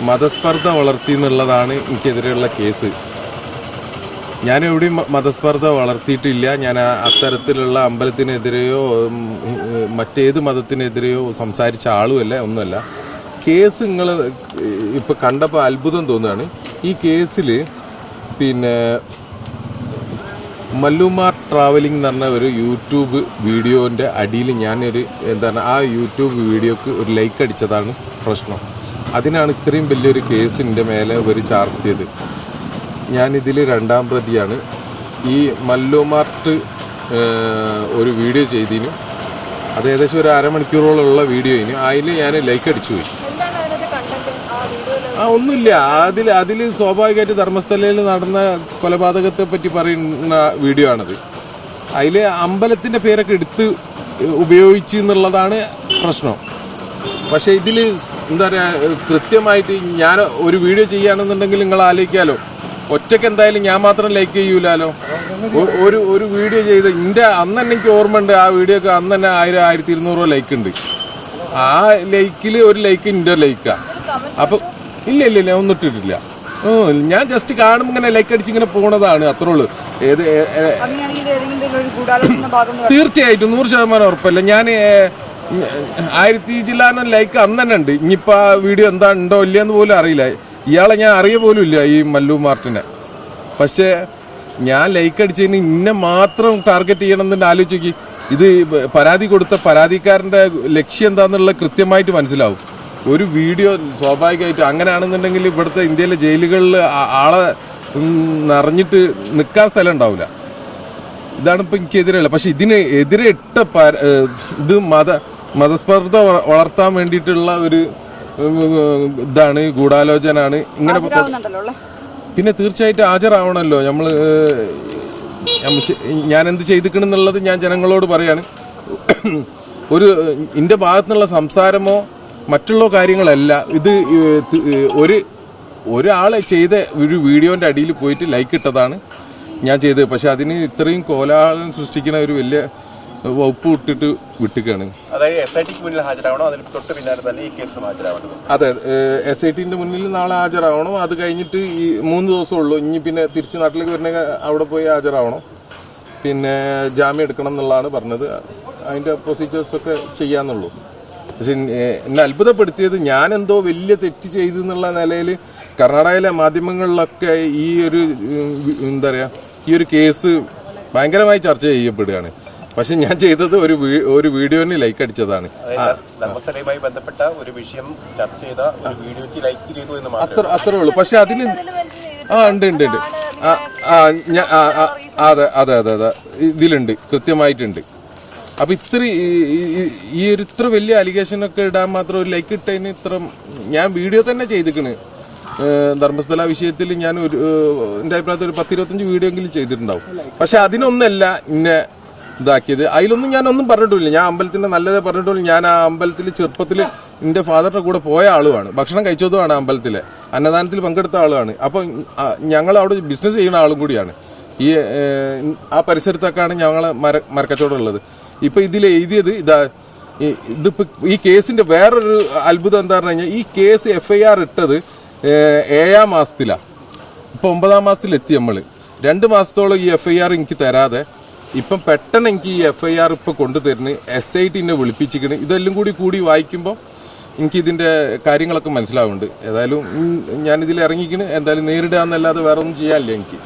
മതസ്പർദ്ധ വളർത്തി എന്നുള്ളതാണ് എനിക്കെതിരെയുള്ള കേസ്. ഞാനെവിടെയും മതസ്പർദ്ധ വളർത്തിയിട്ടില്ല. ഞാൻ അത്തരത്തിലുള്ള അമ്പലത്തിനെതിരെയോ മറ്റേത് മതത്തിനെതിരെയോ സംസാരിച്ച ആളുമല്ല, ഒന്നുമല്ല. കേസ് നിങ്ങൾ ഇപ്പം കണ്ടപ്പോൾ അത്ഭുതം തോന്നുകയാണ്. ഈ കേസിൽ പിന്നെ മല്ലുമാർ ട്രാവലിംഗ് എന്ന് പറഞ്ഞ ഒരു യൂട്യൂബ് വീഡിയോൻ്റെ അടിയിൽ ഞാനൊരു എന്താണ് ആ യൂട്യൂബ് വീഡിയോക്ക് ഒരു ലൈക്ക് അടിച്ചതാണ് പ്രശ്നം. അതിനാണ് ഇത്രയും വലിയൊരു കേസ് എൻ്റെ മേലെ ഒരു ചാർത്തിയത്. ഞാനിതിൽ രണ്ടാം പ്രതിയാണ്. ഈ മല്ലുമാർട്ട് ഒരു വീഡിയോ ചെയ്തതിന് അത് ഏകദേശം ഒരു അരമണിക്കൂറോളമുള്ള വീഡിയോയിന് അതിൽ ഞാൻ ലൈക്ക് അടിച്ചു പോയി. ഒന്നുമില്ല, അതിൽ സ്വാഭാവികമായിട്ട് ധർമ്മസ്ഥലയിൽ നടന്ന കൊലപാതകത്തെ പറ്റി പറയുന്ന വീഡിയോ ആണത്. അതിൽ അമ്പലത്തിൻ്റെ പേരൊക്കെ എടുത്ത് ഉപയോഗിച്ചു എന്നുള്ളതാണ് പ്രശ്നം. പക്ഷേ ഇതിൽ എന്താ പറയുക, കൃത്യമായിട്ട് ഞാൻ ഒരു വീഡിയോ ചെയ്യുകയാണെന്നുണ്ടെങ്കിൽ നിങ്ങൾ ആലോചിക്കാമല്ലോ, ഒറ്റയ്ക്ക് എന്തായാലും ഞാൻ മാത്രം ലൈക്ക് ചെയ്യൂലോ. ഒരു വീഡിയോ ചെയ്ത് അന്ന് തന്നെ എനിക്ക് ഓർമ്മയുണ്ട്, ആ വീഡിയോക്ക് അന്ന് തന്നെ 1000-1200 ലൈക്ക് ഉണ്ട്. ആ ലൈക്കിൽ ഒരു ലൈക്ക് എൻ്റെ ലൈക്കാണ്. അപ്പം ഇല്ല ഒന്നും ഇട്ടിട്ടില്ല. ഞാൻ ജസ്റ്റ് കാണുമ്പോൾ ഇങ്ങനെ ലൈക്ക് അടിച്ച് ഇങ്ങനെ പോണതാണ്, അത്രേ ഉള്ളൂ. തീർച്ചയായിട്ടും 100% ഉറപ്പല്ല. ഞാൻ 1000 ജില്ലാനം ലൈക്ക് അന്ന് തന്നെ ഉണ്ട്. ഇനിയിപ്പോൾ ആ വീഡിയോ എന്താ ഉണ്ടോ ഇല്ലയെന്ന് പോലും അറിയില്ല. ഇയാളെ ഞാൻ അറിയ പോലും ഇല്ല, ഈ മല്ലു മാർട്ടിനെ. പക്ഷേ ഞാൻ ലൈക്ക് അടിച്ചതിന് ഇന്നെ മാത്രം ടാർഗറ്റ് ചെയ്യണമെന്ന് ആലോചിച്ച് നോക്കി. ഇത് പരാതി കൊടുത്ത പരാതിക്കാരൻ്റെ ലക്ഷ്യം എന്താണെന്നുള്ളത് കൃത്യമായിട്ട് മനസ്സിലാവും. ഒരു വീഡിയോ സ്വാഭാവികമായിട്ടും അങ്ങനെയാണെന്നുണ്ടെങ്കിൽ ഇവിടുത്തെ ഇന്ത്യയിലെ ജയിലുകളിൽ ആളെ നിറഞ്ഞിട്ട് നിൽക്കാൻ സ്ഥലം ഉണ്ടാവില്ല. ഇതാണ് ഇപ്പം എനിക്കെതിരെയുള്ള. പക്ഷെ ഇതിന് എതിരെ ഇട്ട ഇത് മതസ്പർദ്ധ വളർത്താൻ വേണ്ടിയിട്ടുള്ള ഒരു ഇതാണ്, ഗൂഢാലോചനയാണ്. ഇങ്ങനെ പിന്നെ തീർച്ചയായിട്ടും ഹാജരാവണമല്ലോ. ഞാൻ എന്ത് ചെയ്തിക്കണെന്നുള്ളത് ഞാൻ ജനങ്ങളോട് പറയാണ്. എൻ്റെ ഭാഗത്തുനിന്നുള്ള സംസാരമോ മറ്റുള്ള കാര്യങ്ങളല്ല. ഇത് ഒരാളെ ചെയ്ത ഒരു വീഡിയോൻ്റെ അടിയിൽ പോയിട്ട് ലൈക്ക് ഇട്ടതാണ് ഞാൻ ചെയ്തത്. പക്ഷെ അതിന് ഇത്രയും കോലാഹലം സൃഷ്ടിക്കുന്ന ഒരു വലിയ വകുപ്പ് ഇട്ടിട്ട് വിട്ടുകയാണ്. അതെ, SITന്റെ മുന്നിൽ നാളെ ഹാജരാവണം. അത് കഴിഞ്ഞിട്ട് ഈ 3 ദിവസം ഉള്ളൂ. ഇനി പിന്നെ തിരിച്ച് നാട്ടിലേക്ക് വരണമെങ്കിൽ അവിടെ പോയി ഹാജരാവണം. പിന്നെ ജാമ്യം എടുക്കണം എന്നുള്ളതാണ് പറഞ്ഞത്. അതിൻ്റെ പ്രൊസീജിയേഴ്സൊക്കെ ചെയ്യാന്നുള്ളൂ. പക്ഷെ എന്നെ അത്ഭുതപ്പെടുത്തിയത് ഞാൻ എന്തോ വലിയ തെറ്റ് ചെയ്തു എന്നുള്ള നിലയിൽ കർണാടകയിലെ മാധ്യമങ്ങളിലൊക്കെ ഈ ഒരു എന്താ പറയുക, ഈ ഒരു കേസ് ഭയങ്കരമായി ചർച്ച ചെയ്യപ്പെടുകയാണ്. പക്ഷെ ഞാൻ ചെയ്തത് ഒരു വീഡിയോന് ലൈക്ക് അടിച്ചതാണ്. ധർമ്മസ്ഥലയുമായി ബന്ധപ്പെട്ട ഒരു വിഷയം ചർച്ച ചെയ്ത ഒരു വീഡിയോക്ക് ലൈക്ക് ചെയ്തു എന്ന് അത്രേ ഉള്ളൂ. പക്ഷെ അതിന് ഉണ്ട് അതെ ഇതിലുണ്ട്, കൃത്യമായിട്ടുണ്ട്. അപ്പൊ ഇത്ര വലിയ അലിഗേഷനൊക്കെ ഇടാൻ മാത്രം ഒരു ലൈക്ക് ഇട്ടതിന് ഞാൻ വീഡിയോ തന്നെ ചെയ്തിക്കണ്. ധർമ്മസ്ഥല വിഷയത്തിൽ ഞാൻ എൻ്റെ അഭിപ്രായത്തിൽ ഒരു 10-25 വീഡിയോ എങ്കിലും ചെയ്തിട്ടുണ്ടാവും. പക്ഷെ അതിനൊന്നല്ല ഇന്നെ ഇതാക്കിയത്. അതിലൊന്നും ഞാനൊന്നും പറഞ്ഞിട്ടില്ല. ഞാൻ അമ്പലത്തിന്റെ നല്ലതേ പറഞ്ഞിട്ടുള്ളൂ. ഞാൻ ആ അമ്പലത്തിൽ ചെറുപ്പത്തിൽ എൻ്റെ ഫാദറിന്റെ കൂടെ പോയ ആളുമാണ്, ഭക്ഷണം കഴിച്ചതുമാണ്, അമ്പലത്തിലെ അന്നദാനത്തിൽ പങ്കെടുത്ത ആളുമാണ്. അപ്പം ഞങ്ങൾ അവിടെ ബിസിനസ് ചെയ്യുന്ന ആളും കൂടിയാണ്. ആ പരിസരത്തൊക്കെയാണ് ഞങ്ങളെ മരക്കച്ചവടം ഉള്ളത്. ഇപ്പൊ ഇതിൽ എഴുതിയത് ഇതിപ്പോ ഈ കേസിന്റെ വേറൊരു അത്ഭുതം എന്താ പറഞ്ഞു കഴിഞ്ഞാൽ, ഈ കേസ് FIR ഇട്ടത് 7ാം മാസത്തിലാണ്. ഇപ്പൊ 9ാം മാസത്തിലെത്തി. 2 മാസത്തോളം ഈ FIR എനിക്ക് തരാതെ ഇപ്പം പെട്ടെന്ന് എനിക്ക് ഈ FIR ഇപ്പൊ കൊണ്ടുതരുന്നു. SITനെ വിളിപ്പിച്ചിരിക്കണ്. ഇതെല്ലാം കൂടി വായിക്കുമ്പോൾ എനിക്ക് ഇതിന്റെ കാര്യങ്ങളൊക്കെ മനസ്സിലാവുന്നുണ്ട്. ഏതായാലും ഞാനിതിൽ ഇറങ്ങിക്കണ്. എന്തായാലും നേരിടുക എന്നല്ലാതെ വേറെ ഒന്നും ചെയ്യാനില്ല എനിക്ക്.